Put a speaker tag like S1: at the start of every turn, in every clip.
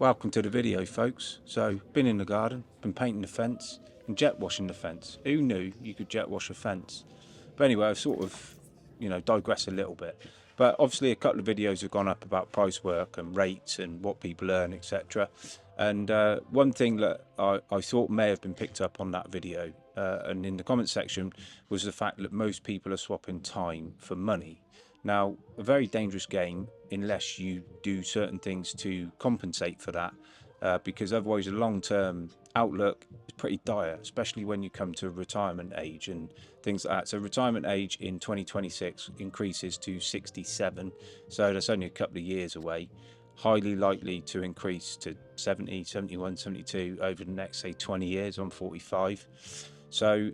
S1: Welcome to the video, folks. So, been in the garden, been painting the fence and jet washing the fence. Who knew you could jet wash a fence? But anyway, I've sort of, digress a little bit. But obviously a couple of videos have gone up about price work and rates and what people earn, etc. And one thing that I thought may have been picked up on that video and in the comment section was the fact that most people are swapping time for money. Now, a very dangerous game unless you do certain things to compensate for that, because otherwise the long-term outlook is pretty dire, especially when you come to retirement age and things like that. So retirement age in 2026 increases to 67, so that's only a couple of years away. Highly likely to increase to 70, 71, 72 over the next, say, 20 years. I'm 45. So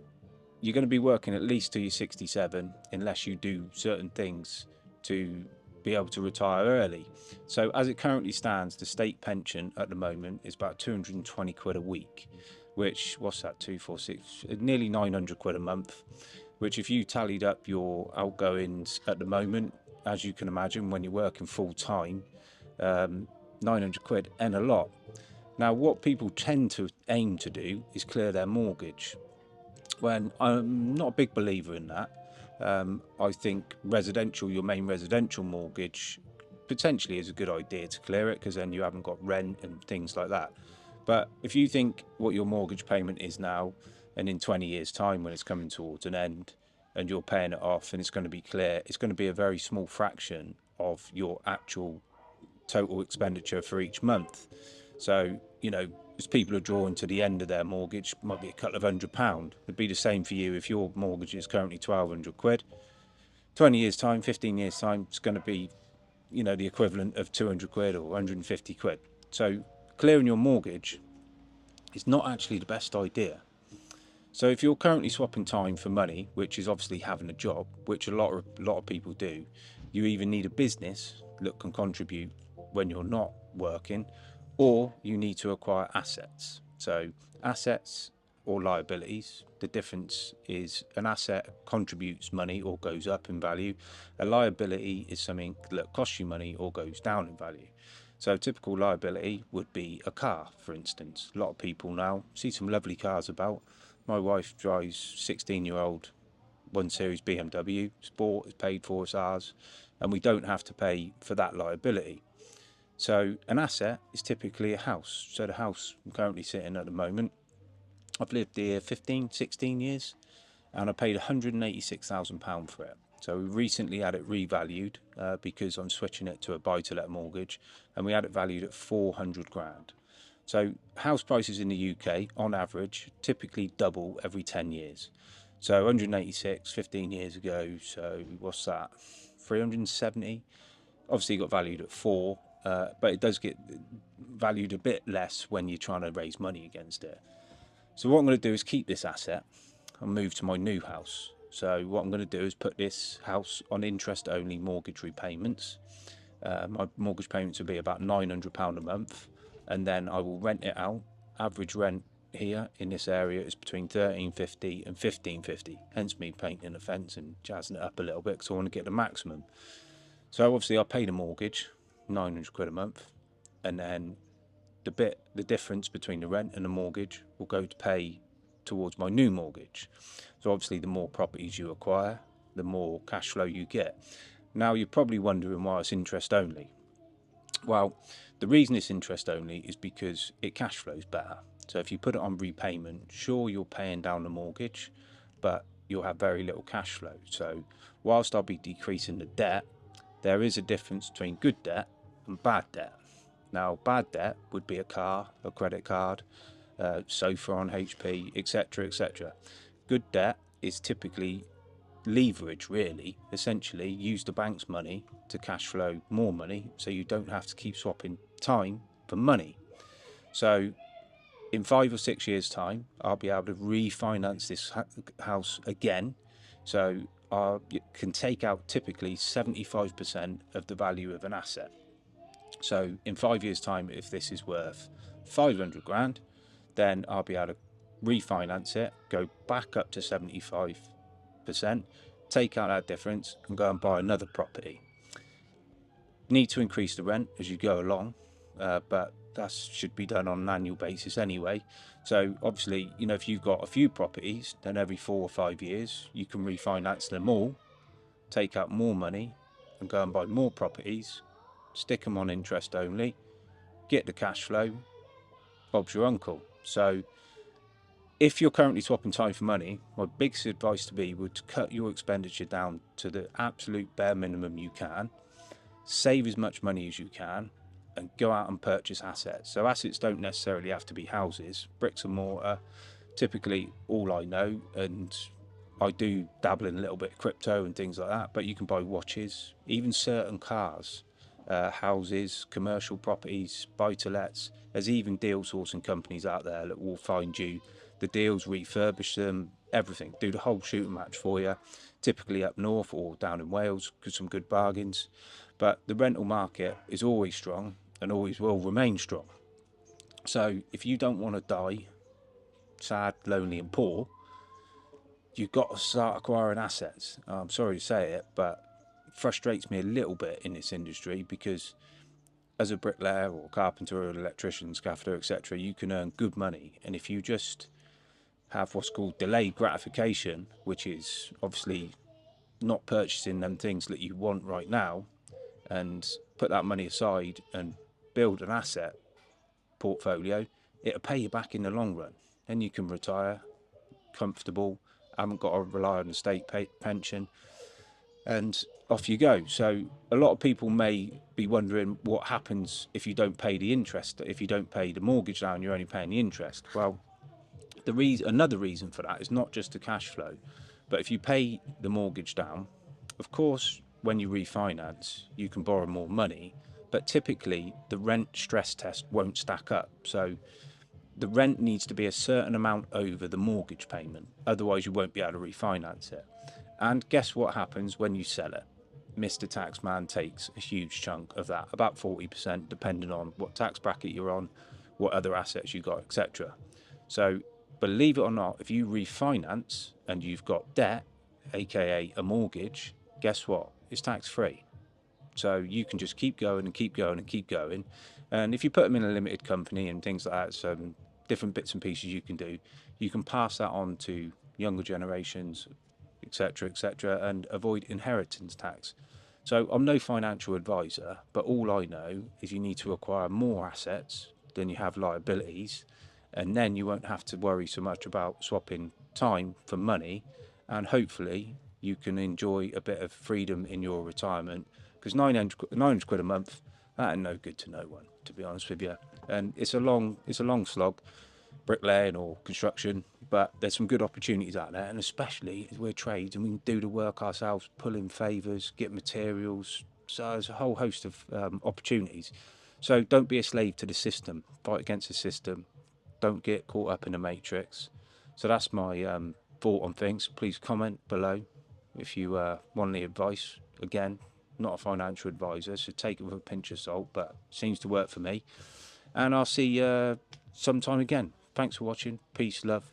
S1: you're going to be working at least till you're 67 unless you do certain things to be able to retire early. So as it currently stands, the state pension at the moment is about 220 quid a week, which, what's that, 2, 4, 6, nearly 900 quid a month, which if you tallied up your outgoings at the moment, as you can imagine, when you're working full time, 900 quid and a lot. Now, what people tend to aim to do is clear their mortgage, when I'm not a big believer in that. I think your main residential mortgage potentially is a good idea to clear it, because then you haven't got rent and things like that. But if you think what your mortgage payment is now, and in 20 years time when it's coming towards an end and you're paying it off and it's going to be clear, it's going to be a very small fraction of your actual total expenditure for each month. So, as people are drawing to the end of their mortgage, might be a couple of £100. It'd be the same for you if your mortgage is currently 1,200 quid. 20 years time, 15 years time, it's going to be, the equivalent of 200 quid or 150 quid. So clearing your mortgage is not actually the best idea. So if you're currently swapping time for money, which is obviously having a job, which a lot of people do, you either need a business that can contribute when you're not working, or you need to acquire assets. So assets or liabilities, the difference is an asset contributes money or goes up in value. A liability is something that costs you money or goes down in value. So a typical liability would be a car, for instance. A lot of people now see some lovely cars about. My wife drives 16-year-old 1 Series BMW. It's bought, it's paid for, it's ours, and we don't have to pay for that liability. So an asset is typically a house. So the house I'm currently sitting at the moment, I've lived here 15, 16 years, and I paid £186,000 for it. So we recently had it revalued because I'm switching it to a buy-to-let mortgage, and we had it valued at 400 grand. So house prices in the UK, on average, typically double every 10 years. So 186, 15 years ago, so what's that, 370? Obviously it got valued at 4, but it does get valued a bit less when you're trying to raise money against it. So what I'm going to do is keep this asset and move to my new house. So what I'm going to do is put this house on interest-only mortgage repayments. My mortgage payments will be about £900 a month, and then I will rent it out. Average rent here in this area is between £13.50 and £15.50, hence me painting the fence and jazzing it up a little bit because I want to get the maximum. So obviously I pay the mortgage, 900 quid a month, and then the difference between the rent and the mortgage will go to pay towards my new mortgage. So obviously the more properties you acquire, the more cash flow you get. Now you're probably wondering why it's interest only. Well, the reason it's interest only is because it cash flows better. So if you put it on repayment, sure, you're paying down the mortgage, but you'll have very little cash flow. So whilst I'll be decreasing the debt, there is a difference between good debt and bad debt. Now, bad debt would be a car, a credit card, sofa on HP, etc., etc. Good debt is typically leverage, really. Essentially, use the bank's money to cash flow more money, so you don't have to keep swapping time for money. So in 5 or 6 years' time, I'll be able to refinance this house again. So I can take out typically 75% of the value of an asset. So in 5 years' time, if this is worth 500 grand, then I'll be able to refinance it, go back up to 75%, take out that difference and go and buy another property. Need to increase the rent as you go along, but that should be done on an annual basis anyway. So obviously, you know, if you've got a few properties, then every 4 or 5 years you can refinance them all, take out more money and go and buy more properties, stick them on interest only, get the cash flow. Bob's your uncle. So if you're currently swapping time for money, my biggest advice to be would to cut your expenditure down to the absolute bare minimum you can, save as much money as you can, and go out and purchase assets. So assets don't necessarily have to be houses. Bricks and mortar, typically all I know, and I do dabble in a little bit of crypto and things like that, but you can buy watches, even certain cars, houses, commercial properties, buy-to-lets. There's even deal sourcing companies out there that will find you the deals, refurbish them, everything, do the whole shooting match for you, typically up north or down in Wales, because some good bargains. But the rental market is always strong and always will remain strong. So if you don't want to die sad, lonely and poor, you've got to start acquiring assets. I'm sorry to say it, but it frustrates me a little bit in this industry, because as a bricklayer or carpenter or electrician, scaffolder, etc., you can earn good money. And if you just have what's called delayed gratification, which is obviously not purchasing them things that you want right now, and put that money aside and build an asset portfolio, it'll pay you back in the long run. Then you can retire comfortable, haven't got to rely on the state pension, and off you go. So a lot of people may be wondering what happens if you don't pay the interest. If you don't pay the mortgage down, you're only paying the interest. Well, another reason for that is not just the cash flow, but if you pay the mortgage down, of course, when you refinance, you can borrow more money, but typically the rent stress test won't stack up. So the rent needs to be a certain amount over the mortgage payment, otherwise you won't be able to refinance it. And guess what happens when you sell it? Mr. Taxman takes a huge chunk of that, about 40%, depending on what tax bracket you're on, what other assets you got, etc. So believe it or not, if you refinance and you've got debt, aka a mortgage, guess what? It's tax free. So you can just keep going and keep going and keep going. And if you put them in a limited company and things like that, some different bits and pieces you can do, you can pass that on to younger generations, etc., and avoid inheritance tax. So I'm no financial advisor, but all I know is you need to acquire more assets than you have liabilities, and then you won't have to worry so much about swapping time for money, and hopefully you can enjoy a bit of freedom in your retirement, because 900 quid a month, that ain't no good to no one, to be honest with you. And it's a long slog, bricklaying or construction, but there's some good opportunities out there, and especially as we're trades and we can do the work ourselves, pull in favours, get materials. So there's a whole host of opportunities. So don't be a slave to the system, fight against the system, don't get caught up in the matrix. So that's my thought on things. Please comment below if you want any advice. Again, not a financial advisor, so take it with a pinch of salt, but seems to work for me. And I'll see you sometime again. Thanks for watching. Peace, love.